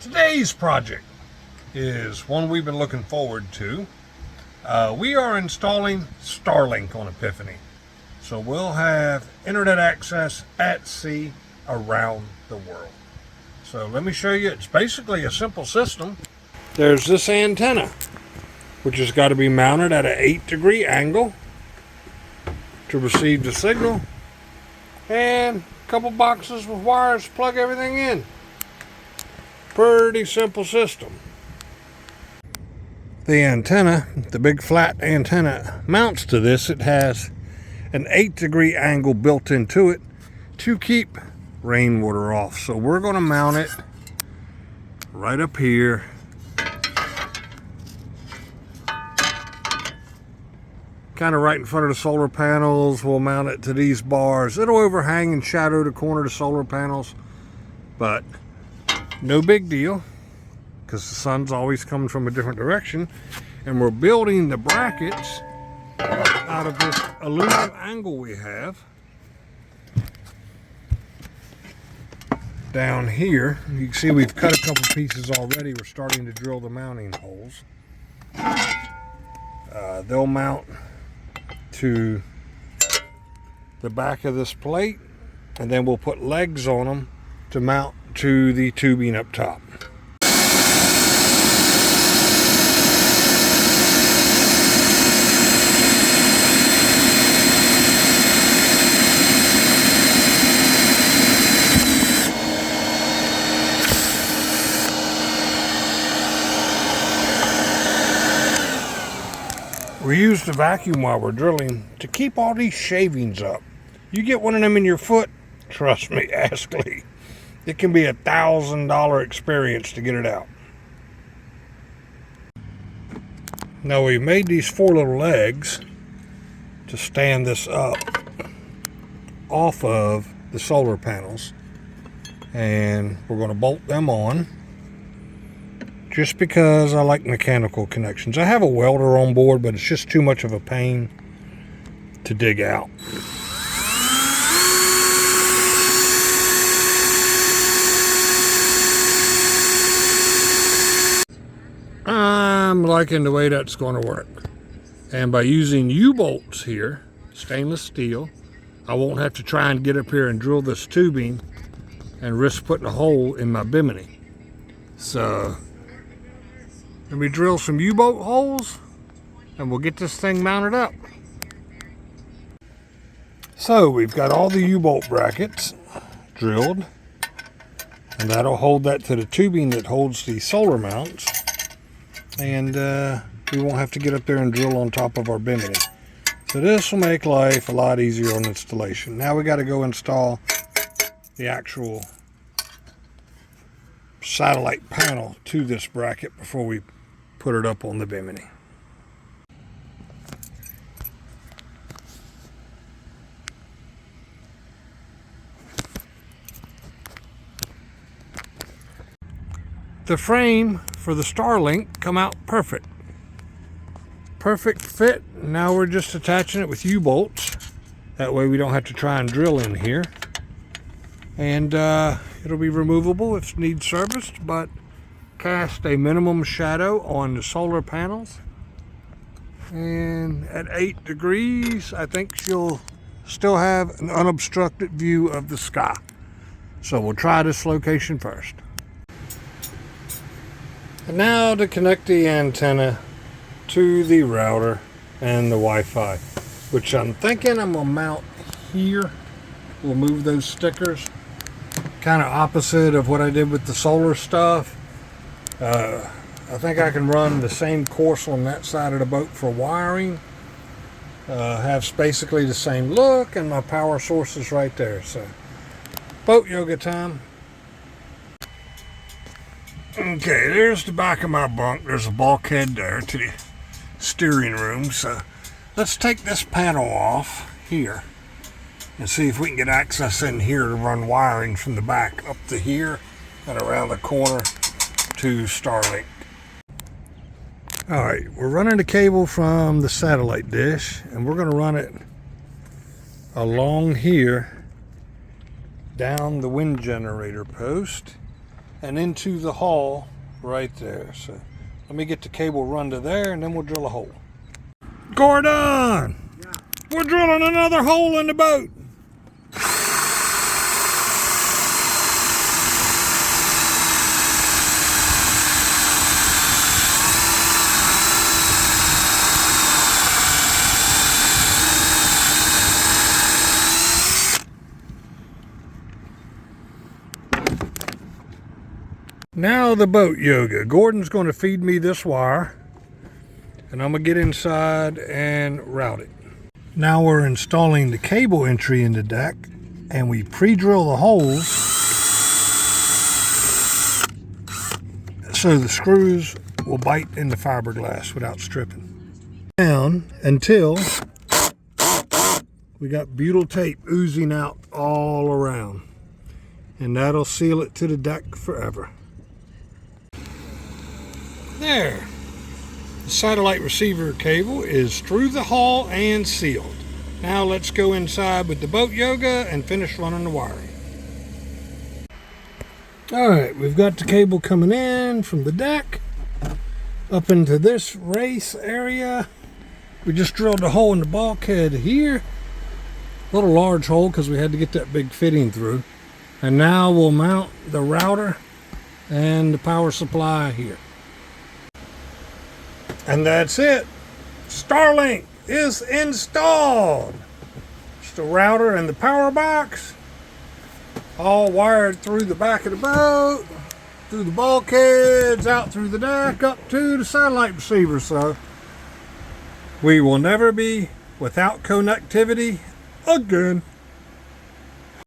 Today's project is one we've been looking forward to. We are installing Starlink on Epiphany. So we'll have internet access at sea around the world. So let me show you. It's basically a simple system. There's this antenna, which has got to be mounted at an 8-degree angle to receive the signal. And a couple boxes with wires to plug everything in. Pretty simple system. The antenna, the big flat antenna, mounts to this. It has an 8-degree angle built into it to keep rainwater off. So we're going to mount it right up here. Kind of right in front of the solar panels. We'll mount it to these bars. It'll overhang and shadow the corner of the solar panels, but no big deal, because the sun's always coming from a different direction. And we're building the brackets out of this aluminum angle we have down here. You can see we've cut a couple pieces already. We're starting to drill the mounting holes. They'll mount to the back of this plate, and then we'll put legs on them to mount to the tubing up top. We use the vacuum while we're drilling to keep all these shavings up. You get one of them in your foot, trust me, ask Lee. It can be a $1,000 experience to get it out. Now we made these 4 little legs to stand this up off of the solar panels, and we're going to bolt them on just because I like mechanical connections. I have a welder on board, but it's just too much of a pain to dig out. I'm liking the way that's going to work. And by using U-bolts here, stainless steel, I won't have to try and get up here and drill this tubing and risk putting a hole in my bimini. So let me drill some U-bolt holes and we'll get this thing mounted up. So we've got all the U-bolt brackets drilled, and that'll hold that to the tubing that holds the solar mounts. And we won't have to get up there and drill on top of our bimini. So this will make life a lot easier on installation. Now we got to go install the actual satellite panel to this bracket before we put it up on the bimini. The frame for the Starlink come out perfect. Perfect fit. Now we're just attaching it with U-bolts. That way we don't have to try and drill in here. And it'll be removable if it needs serviced, but cast a minimum shadow on the solar panels. And at 8 degrees, I think she'll still have an unobstructed view of the sky. So we'll try this location first. And now to connect the antenna to the router and the Wi-Fi, which I'm thinking I'm going to mount here. We'll move those stickers, kind of opposite of what I did with the solar stuff. I think I can run the same course on that side of the boat for wiring. Have basically the same look, and my power source is right there. So, boat yoga time. Okay, there's the back of my bunk. There's a bulkhead there to the steering room. So let's take this panel off here and see if we can get access in here to run wiring from the back up to here and around the corner to Starlink. Alright, we're running the cable from the satellite dish, and we're going to run it along here down the wind generator post and into the hull right there. So let me get the cable run to there, and then we'll drill a hole. Gordon, we're drilling another hole in the boat. Now the boat yoga. Gordon's going to feed me this wire, and I'm going to get inside and route it. Now we're installing the cable entry in the deck, and we pre-drill the holes so the screws will bite into fiberglass without stripping. Down until we got butyl tape oozing out all around, and that'll seal it to the deck forever. There, the satellite receiver cable is through the hull and sealed. Now let's go inside with the boat yoga and finish running the wiring. Alright, we've got the cable coming in from the deck up into this race area. We just drilled a hole in the bulkhead here. A little large hole because we had to get that big fitting through. And now we'll mount the router and the power supply here. And that's it. Starlink is installed. Just the router and the power box, all wired through the back of the boat, through the bulkheads, out through the deck, up to the satellite receiver. So we will never be without connectivity again.